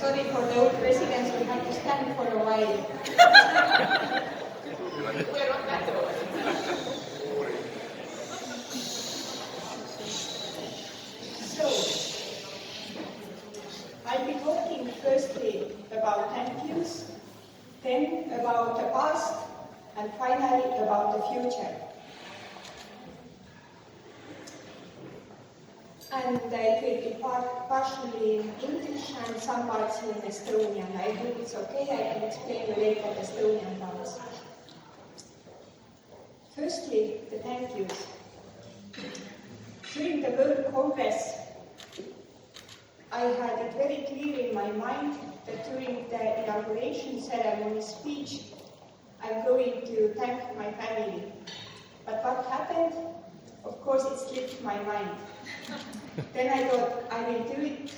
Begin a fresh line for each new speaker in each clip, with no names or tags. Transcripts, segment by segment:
Sorry for the old presidents, we have to stand for a while. So, I'll be talking firstly about thank yous, then about the past, and finally about the future. And it will be partially in English and some parts in Estonian. I hope it's okay, I can explain later the Estonian parts. Firstly, the thank yous. During the World Congress, I had it very clear in my mind that during the inauguration ceremony speech, I'm going to thank my family. But what happened? Of course, it slipped my mind. Then I thought I will do it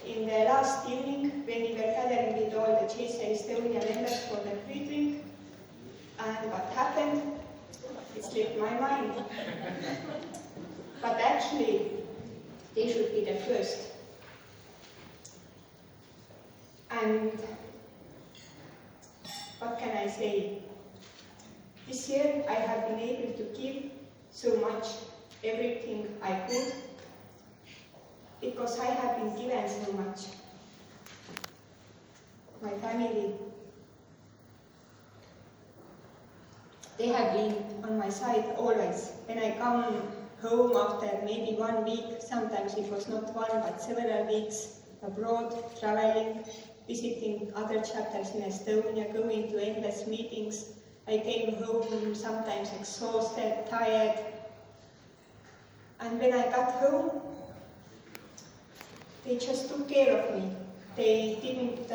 in the last evening when we were gathering with all the JCI Estonia members for the pre-drink. And what happened? It slipped my mind. But actually, they should be the first. And what can I say? This year I have been able to give so much, everything I could, because I have been given so much. My family, they have been on my side always. When I come home after maybe 1 week, sometimes it was not one but several weeks abroad, traveling, visiting other chapters in Estonia, going to endless meetings. I came home sometimes exhausted, tired. And when I got home, they just took care of me. They didn't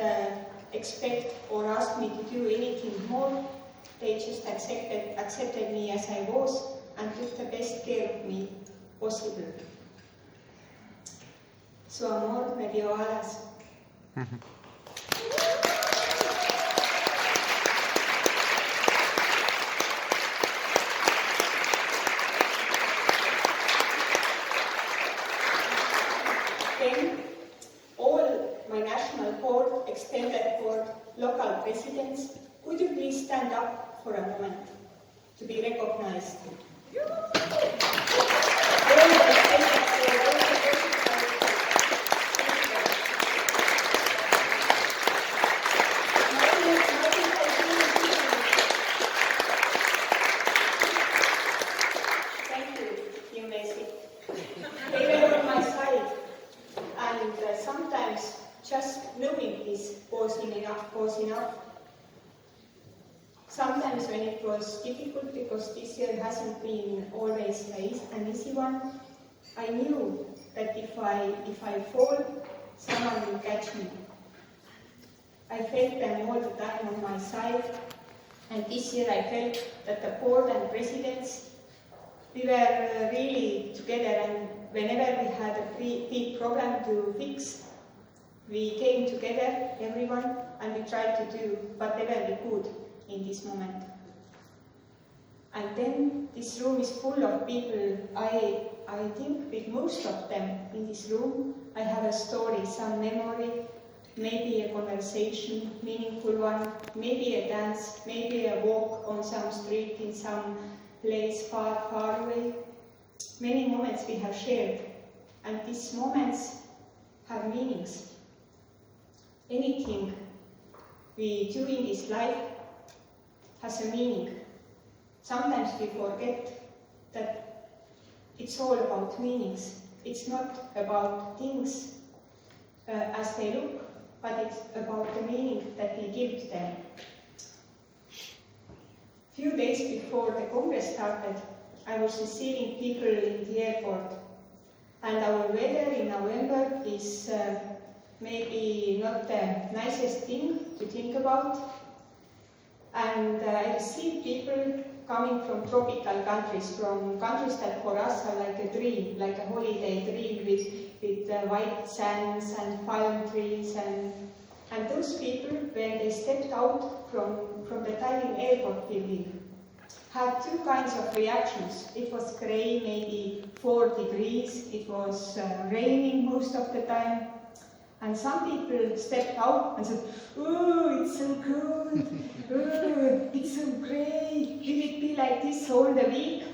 expect or ask me to do anything more. They just accepted me as I was and took the best care of me possible. Su amor me dio alas. Then all my national board, extended board, local presidents, could you please stand up for a moment to be recognized? Thank you, you may sit. They were on my side, and sometimes just knowing this was enough. Sometimes when it was difficult, because this year hasn't been always an easy one, I knew that if I fall, someone will catch me. I felt them all the time on my side, and this year I felt that the board and presidents, we were really together, and whenever we had a big problem to fix, we came together, everyone, and we tried to do whatever we could in this moment. And then this room is full of people. I think with most of them in this room, I have a story, some memory, maybe a conversation, meaningful one, maybe a dance, maybe a walk on some street in some place far, far away. Many moments we have shared, and these moments have meanings. Anything we do in this life has a meaning. Sometimes we forget that it's all about meanings. It's not about things as they look, but it's about the meaning that we give to them. Few days before the Congress started, I was receiving people in the airport, and our weather in November is maybe not the nicest thing to think about. And I received people coming from tropical countries, from countries that for us are like a dream, like a holiday dream with white sands and palm trees. And those people, when they stepped out from the Tallinn airport building, had two kinds of reactions. It was grey, maybe 4 degrees, it was raining most of the time, And some people stepped out and said, oh, it's so good, oh, it's so great, will it be like this all the week?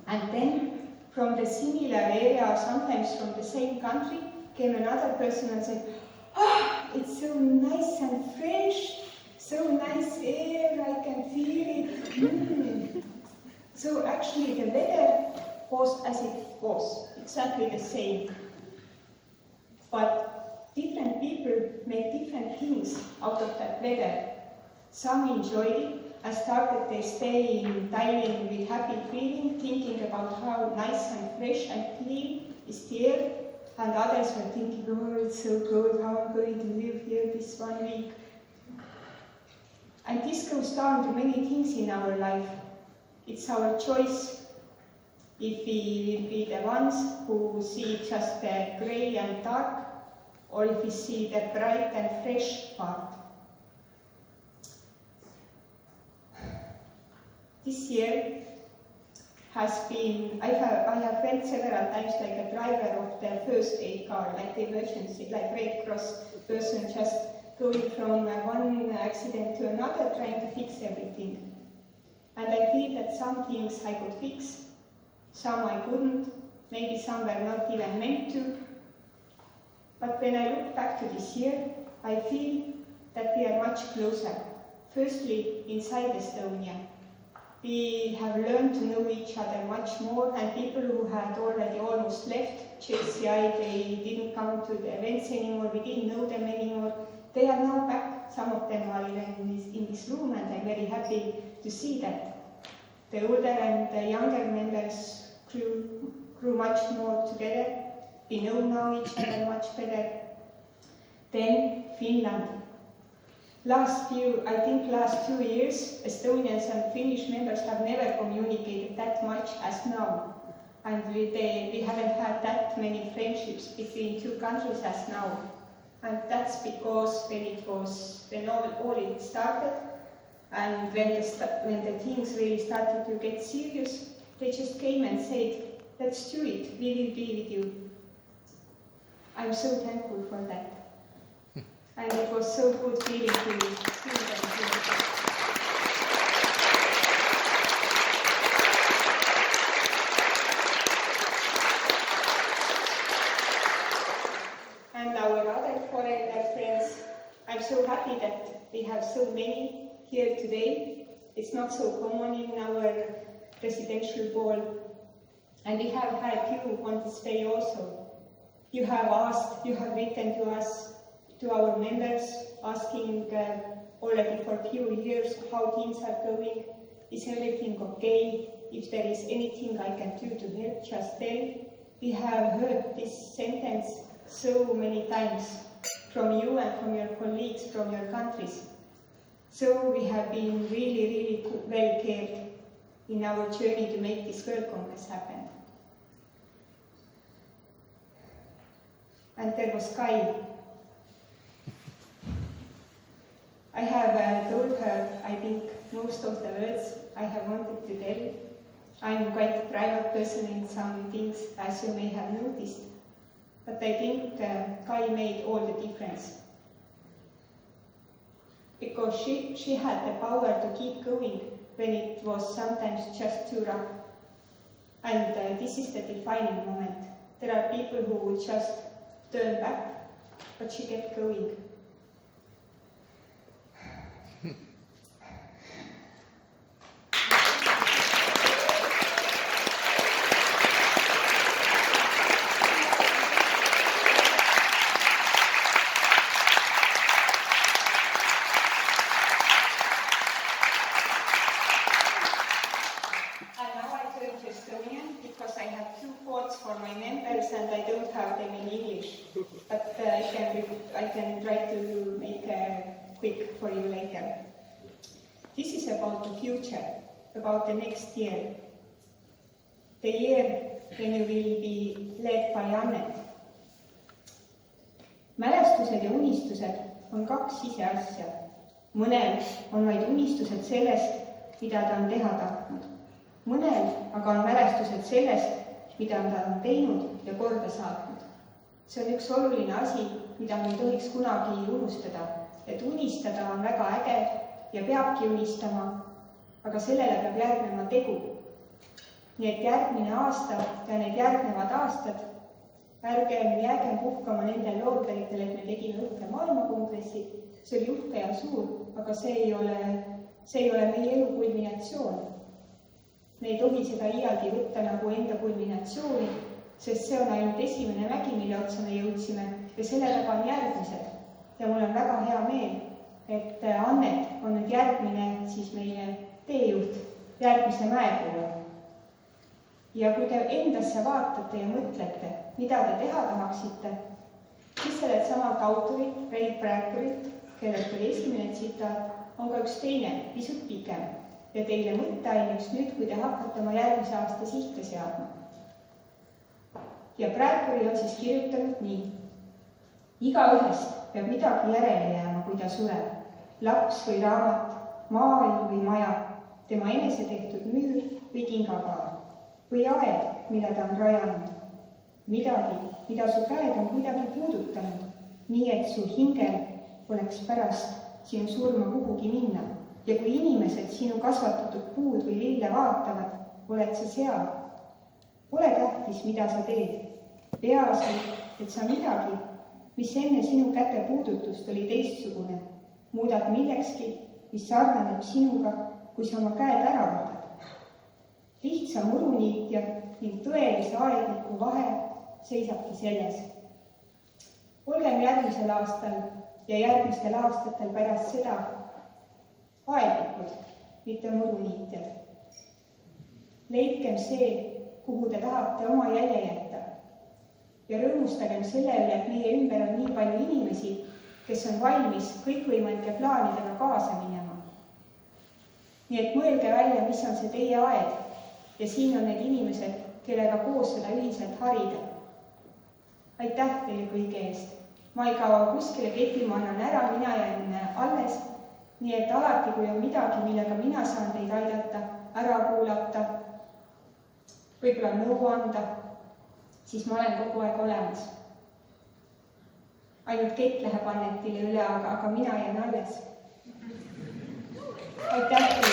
And then from the similar area, or sometimes from the same country, came another person and said, ah, it's so nice and fresh, so nice air, I can feel it. So actually the weather was as it was, exactly the same. But different people made different things out of that weather. Some enjoyed it and started their stay in Tallinn with happy feeling, thinking about how nice and fresh and clean is the air, and others were thinking, oh, it's so good, how I'm going to live here this 1 week. And this goes down to many things in our life. It's our choice if we will be the ones who see just the grey and dark, or if we see the bright and fresh part. This year has been, I have felt several times like a driver of the first aid car, like the emergency, like Red Cross person just going from one accident to another, trying to fix everything. And I feel that some things I could fix, some I couldn't, maybe some were not even meant to. But when I look back to this year, I feel that we are much closer. Firstly, inside Estonia. We have learned to know each other much more, and people who had already almost left JCI, they didn't come to the events anymore, we didn't know them anymore. They are now back. Some of them are even in this room, and I'm very happy to see that. The older and the younger members grew much more together. We know now each other much better. Then Finland. Last 2 years, Estonians and Finnish members have never communicated that much as now. And we haven't had that many friendships between two countries as now. And that's because when all it started, and when the things really started to get serious, they just came and said, let's do it, we will be with you. I'm so thankful for that. And it was so good feeling to see them here. And our other foreigner friends, I'm so happy that we have so many here today. It's not so common in our presidential ball. And we have had few on this day also. You have asked, you have written to us, to our members, asking already for a few years how things are going. Is everything okay? If there is anything I can do to help, just tell. We have heard this sentence so many times from you and from your colleagues from your countries. So we have been really, really well cared in our journey to make this World Congress happen. And there was Kai. I have told her, I think, most of the words I have wanted to tell. I'm quite a private person in some things, as you may have noticed. But I think Kai made all the difference. Because she had the power to keep going when it was sometimes just too rough. And this is the defining moment. There are people who would just turn back, but she kept going. And I don't have them in English, but I can try to make quick for you later. This is about the future, about the next year. The year when you will be led by Anni. Mälestused ja unistused on kaks siseasja. Mõnel on vaid unistused sellest, mida ta on teha tahtnud. Mõnel aga on mälestused sellest, mida ta on teinud ja korda saatnud. See on üks oluline asi, mida me ei tohiks kunagi unustada, et unistada on väga äge ja peabki unistama, aga sellele peab järgnema tegu. Nii et järgmine aasta ja need järgnevad aastad ärgem jäägem puhkama nendel looderitel, et me tegime uhke maailmakongressi, see oli uhke ja suur, aga see ei ole meie elu kulminatsioon. Me ei tohi seda iialgi võtta nagu enda kulminatsiooni, sest see on ainult esimene mägi, mille otsa me jõudsime ja selle taga on järgmised. Ja mul on väga hea meel, et Annet on nüüd järgmine siis meie teejuht järgmise mäepoole. Ja kui te endasse vaatate ja mõtlete, mida te teha tahaksite, siis sellelt samalt autorit, Ray Bradbury't, kellelt oli esimene tsitaat, on ka üks teine, pisut pikem ja teile mõtteaineks nüüd, kui te hakkate oma järgmise aasta sihte seadma. Ja Bradbury on siis kirjutanud nii. Igaühest peab midagi järele jääma, kui ta sureb. Laps või raamat, maailm või maja, tema enese tehtud müür või kingapaar või aed, mida ta on rajanud. Midagi, mida su käed on kuidagi puudutanud, nii et su hingel oleks pärast sinu surma kuhugi minna. Ja kui inimesed sinu kasvatatud puud või lille vaatavad, oled sa seal. Pole tähtis, mida sa teed. Peaasi, et sa midagi, mis enne sinu käte puudutust oli teistsugune, muudad millekski, mis sarnaneb sinuga, kui sa oma käed ära võtad. Lihtsa muruniitja ning tõelise aedniku vahe seisabki selles. Olgem järgmisel aastal ja järgmistel aastatel pärast seda aednikud, mitte muruniitjad. Leidkem see, kuhu te tahate oma jälje jätta. Ja rõõmustagem selle üle, et meie ümber on nii palju inimesi, kes on valmis kõikvõimalike plaanidega kaasa minema. Nii et mõelge välja, mis on see teie aed ja siin on need inimesed, kellega koos seda ühiselt harida. Aitäh teile kõige eest. Ma ei kaua kuskile keti, ma annan ära, mina jään alles. Nii et alati, kui on midagi, millega mina saan teid aidata, ära kuulata, võib-olla nõu anda, siis ma olen kogu aeg olemas. Ainult kett läheb Annetile üle, aga mina jään alles. Aitäh!